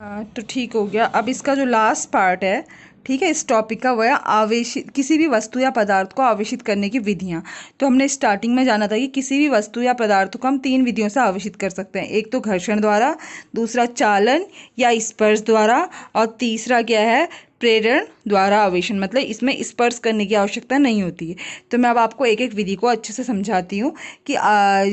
तो ठीक हो गया। अब इसका जो लास्ट पार्ट है, ठीक है, इस टॉपिक का, वह है आवेशित किसी भी वस्तु या पदार्थ को आवेशित करने की विधियां। तो हमने स्टार्टिंग में जाना था कि किसी भी वस्तु या पदार्थ को हम 3 विधियों से आवेशित कर सकते हैं। एक तो घर्षण द्वारा, दूसरा चालन या स्पर्श द्वारा, और तीसरा क्या है, प्रेरण द्वारा आवेशन। मतलब इसमें स्पर्श करने की आवश्यकता नहीं होती है। तो मैं अब आपको एक एक विधि को अच्छे से समझाती हूँ कि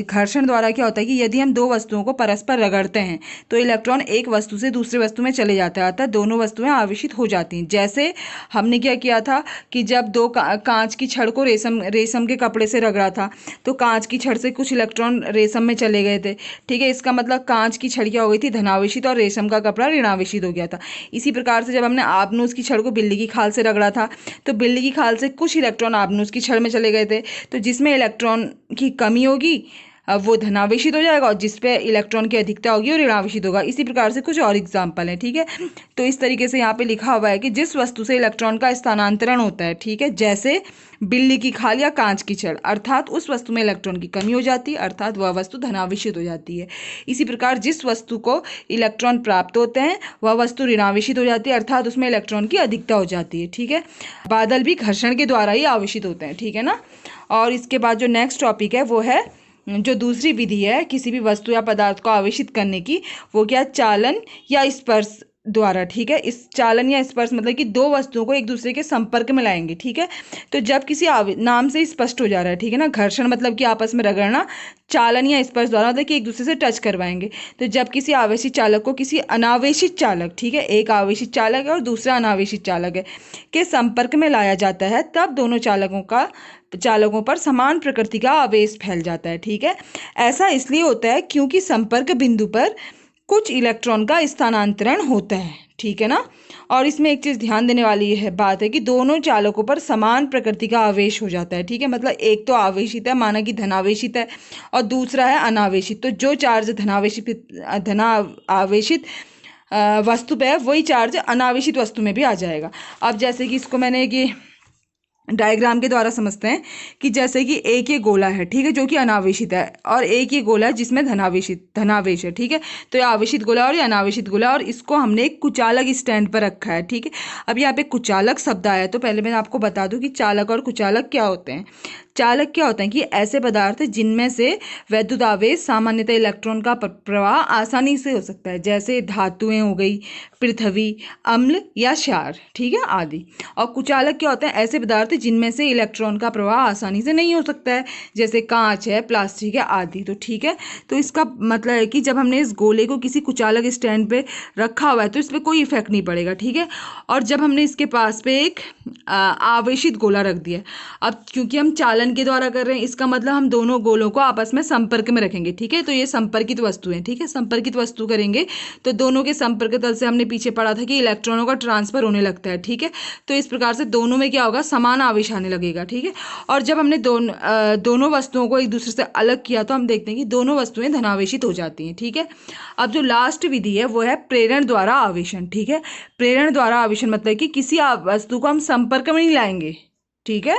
घर्षण द्वारा क्या होता है कि यदि हम दो वस्तुओं को परस्पर रगड़ते हैं तो इलेक्ट्रॉन एक वस्तु से दूसरी वस्तु में चले जाता है, अर्थात दोनों वस्तुएं आवेशित हो जाती हैं। जैसे हमने क्या किया था कि जब दो कांच की छड़ को रेशम के कपड़े से रगड़ा था तो कांच की छड़ से कुछ इलेक्ट्रॉन रेशम में चले गए थे। ठीक है, इसका मतलब कांच की छड़ क्या हो गई थी, धनावेशित, और रेशम का कपड़ा ऋणावेशित हो गया था। इसी प्रकार से जब हमने आपनूस की छड़ को बिल्ली की खाल से रगड़ा था तो बिल्ली की खाल से कुछ इलेक्ट्रॉन आपनूस की छड़ में चले गए थे। तो जिसमें इलेक्ट्रॉन की कमी होगी अब वो धनावेशित हो जाएगा, और जिस पे इलेक्ट्रॉन की अधिकता होगी वो ऋणावेशित होगा। इसी प्रकार से कुछ और एग्जाम्पल है। ठीक है, तो इस तरीके से यहाँ पे लिखा हुआ है कि जिस वस्तु से इलेक्ट्रॉन का स्थानांतरण होता है, ठीक है, जैसे बिल्ली की खाल या कांच की छड़, अर्थात उस वस्तु में इलेक्ट्रॉन की कमी हो जाती है, अर्थात वह वस्तु धनावेशित हो जाती है। इसी प्रकार जिस वस्तु को इलेक्ट्रॉन प्राप्त होते हैं वह वस्तु ऋणावेशित हो जाती है, अर्थात उसमें इलेक्ट्रॉन की अधिकता हो जाती है। ठीक है, बादल भी घर्षण के द्वारा ही आवेशित होते हैं। ठीक है ना। और इसके बाद जो नेक्स्ट टॉपिक है वो है जो दूसरी विधि है किसी भी वस्तु या पदार्थ को आवेशित करने की, वो क्या, चालन या स्पर्श द्वारा। ठीक है, इस चालन या स्पर्श मतलब कि दो वस्तुओं को एक दूसरे के संपर्क में लाएंगे। ठीक है, तो जब किसी नाम से स्पष्ट हो जा रहा है, ठीक है ना, घर्षण मतलब कि आपस में रगड़ना, चालन या स्पर्श द्वारा मतलब कि एक दूसरे से टच करवाएंगे। तो जब किसी आवेशित चालक को किसी अनावेशित चालक, ठीक है, एक आवेशित चालक है और दूसरा अनावेशित चालक है, के संपर्क में लाया जाता है, तब दोनों चालकों पर समान प्रकृति का आवेश फैल जाता है। ठीक है, ऐसा इसलिए होता है क्योंकि संपर्क बिंदु पर कुछ इलेक्ट्रॉन का स्थानांतरण होता है। ठीक है ना। और इसमें एक चीज़ ध्यान देने वाली है बात है कि दोनों चालकों पर समान प्रकृति का आवेश हो जाता है। ठीक है, मतलब एक तो आवेशित है, माना कि धनावेशित है, और दूसरा है अनावेशित। तो जो चार्ज धनावेशित वस्तु पे है वही चार्ज अनावेशित वस्तु में भी आ जाएगा। अब जैसे कि इसको मैंने ये डायग्राम के द्वारा समझते हैं कि जैसे कि एक ये गोला है, ठीक है, जो कि अनावेशित है, और एक ये गोला है जिसमें धनावेश है। ठीक है, तो ये आवेशित गोला और ये अनावेशित गोला, और इसको हमने एक कुचालक स्टैंड पर रखा है। ठीक है, अब यहाँ पे कुचालक शब्द आया तो पहले मैं आपको बता दूं कि चालक और कुचालक क्या होते हैं। चालक क्या होते हैं कि ऐसे पदार्थ जिनमें से वैद्युत आवेश, सामान्यतः इलेक्ट्रॉन का प्रवाह आसानी से हो सकता है, जैसे धातुएं हो गई, पृथ्वी, अम्ल या क्षार, ठीक है, आदि। और कुचालक क्या होते हैं, ऐसे पदार्थ जिनमें से इलेक्ट्रॉन का प्रवाह आसानी से नहीं हो सकता है, जैसे कांच है, प्लास्टिक है, आदि। तो ठीक है, तो इसका मतलब है कि जब हमने इस गोले को किसी कुचालक स्टैंड पे रखा हुआ है तो इस पर कोई इफेक्ट नहीं पड़ेगा। ठीक है, और जब हमने इसके पास पे एक आवेशित गोला रख दिया, अब क्योंकि हम चालन के द्वारा कर रहे हैं, इसका मतलब हम दोनों गोलों को आपस में संपर्क में रखेंगे। ठीक है, तो ये संपर्कित वस्तु है। ठीक है, संपर्कित वस्तु करेंगे तो दोनों के संपर्क तल से हमने पीछे पढ़ा था कि इलेक्ट्रॉनों का ट्रांसफर होने लगता है। ठीक है, तो इस प्रकार से दोनों में क्या होगा, समान आवेश आने लगेगा। ठीक है, और जब हमने दोनों वस्तुओं को एक दूसरे से अलग किया तो हम देखते हैं कि दोनों वस्तुएं धनावेशित हो जाती हैं। ठीक है, अब जो लास्ट विधि है वो है प्रेरण द्वारा आवेशन। ठीक है, प्रेरण द्वारा आवेशन मतलब कि किसी वस्तु को हम संपर्क में नहीं लाएंगे। ठीक है,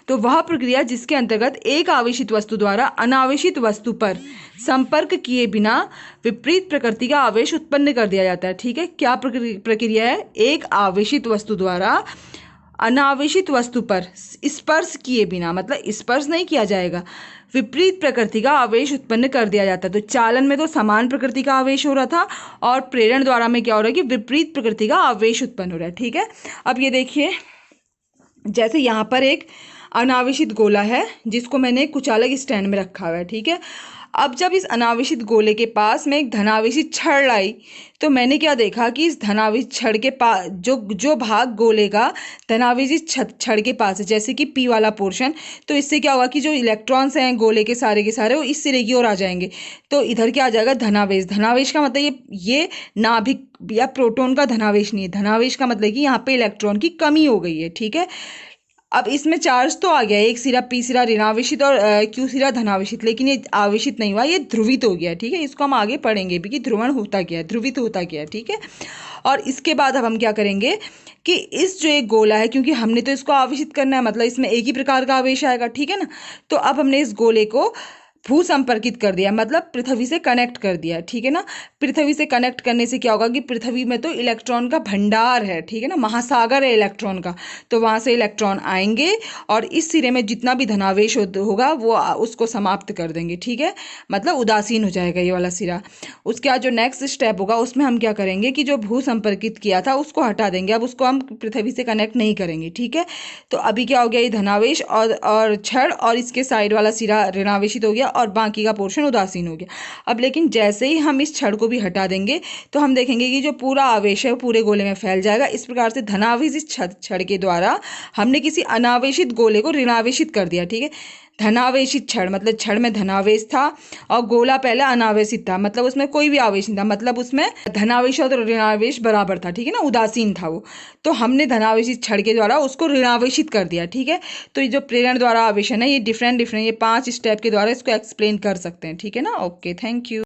तो वह प्रक्रिया जिसके अंतर्गत एक आवेशित वस्तु द्वारा अनावेशित वस्तु पर संपर्क किए बिना विपरीत प्रकृति का आवेश उत्पन्न कर दिया जाता है। ठीक है, क्या प्रक्रिया है, एक आवेशित वस्तु द्वारा अनावेशित वस्तु पर स्पर्श किए बिना, मतलब स्पर्श नहीं किया जाएगा, विपरीत प्रकृति का आवेश उत्पन्न कर दिया जाता है। तो चालन में तो समान प्रकृति का आवेश हो रहा था, और प्रेरण द्वारा में क्या हो रहा है कि विपरीत प्रकृति का आवेश उत्पन्न हो रहा है। ठीक है, अब ये देखिए, जैसे यहाँ पर एक अनावेशित गोला है जिसको मैंने कुचालक स्टैंड में रखा हुआ है। ठीक है, अब जब इस अनावेशित गोले के पास में एक धनावेशित छड़ लाई तो मैंने क्या देखा कि इस धनावेशित छड़ के पास जो भाग गोले का धनावेशित छड़ के पास है, जैसे कि पी वाला पोर्शन, तो इससे क्या होगा कि जो इलेक्ट्रॉन्स हैं गोले के सारे वो इस सिरे की ओर आ जाएंगे, तो इधर क्या आ जाएगा, धनावेश। धनावेश का मतलब ये नाभिक या प्रोटॉन का धनावेश नहीं है, धनावेश का मतलब कि यहाँ पे इलेक्ट्रॉन की कमी हो गई है। ठीक है, अब इसमें चार्ज तो आ गया, एक सिरा पी सिरा ऋणावेशित और क्यू सिरा धनावेशित, लेकिन ये आवेशित नहीं हुआ, ये ध्रुवित हो गया। ठीक है, इसको हम आगे पढ़ेंगे भी कि ध्रुवण होता क्या है, ध्रुवित होता क्या है। ठीक है, और इसके बाद अब हम क्या करेंगे कि इस जो एक गोला है, क्योंकि हमने तो इसको आवेशित करना है, मतलब इसमें एक ही प्रकार का आवेश आएगा। ठीक है ना, तो अब हमने इस गोले को भू संपर्कित कर दिया, मतलब पृथ्वी से कनेक्ट कर दिया, ठीक है ना। पृथ्वी से कनेक्ट करने से क्या होगा कि पृथ्वी में तो इलेक्ट्रॉन का भंडार है, ठीक है ना, महासागर है इलेक्ट्रॉन का, तो वहाँ से इलेक्ट्रॉन आएंगे और इस सिरे में जितना भी धनावेश होगा वो उसको समाप्त कर देंगे, ठीक है, मतलब उदासीन हो जाएगा ये वाला सिरा। उसके बाद जो नेक्स्ट स्टेप होगा उसमें हम क्या करेंगे कि जो भू संपर्कित किया था उसको हटा देंगे, अब उसको हम पृथ्वी से कनेक्ट नहीं करेंगे, ठीक है। तो अभी क्या हो गया, ये धनावेश और छड़ और इसके साइड वाला सिरा ऋणावेशित हो गया और बाकी का पोर्शन उदासीन हो गया। अब लेकिन जैसे ही हम इस छड़ को भी हटा देंगे तो हम देखेंगे कि जो पूरा आवेश है वो पूरे गोले में फैल जाएगा। इस प्रकार से धनावेशित छड़ के द्वारा हमने किसी अनावेशित गोले को ऋणावेशित कर दिया, ठीक है। धनावेशित छड़ मतलब छड़ में धनावेश था और गोला पहले अनावेशित था, मतलब उसमें कोई भी आवेश नहीं था, मतलब उसमें धनावेश और ऋणावेश बराबर था, ठीक है ना, उदासीन था वो। तो हमने धनावेशित छड़ के द्वारा उसको ऋणावेशित कर दिया, ठीक है। तो ये जो प्रेरण द्वारा आवेशन है ये डिफरेंट ये 5 स्टेप के द्वारा इसको एक्सप्लेन कर सकते हैं, ठीक है ना। Okay, thank you.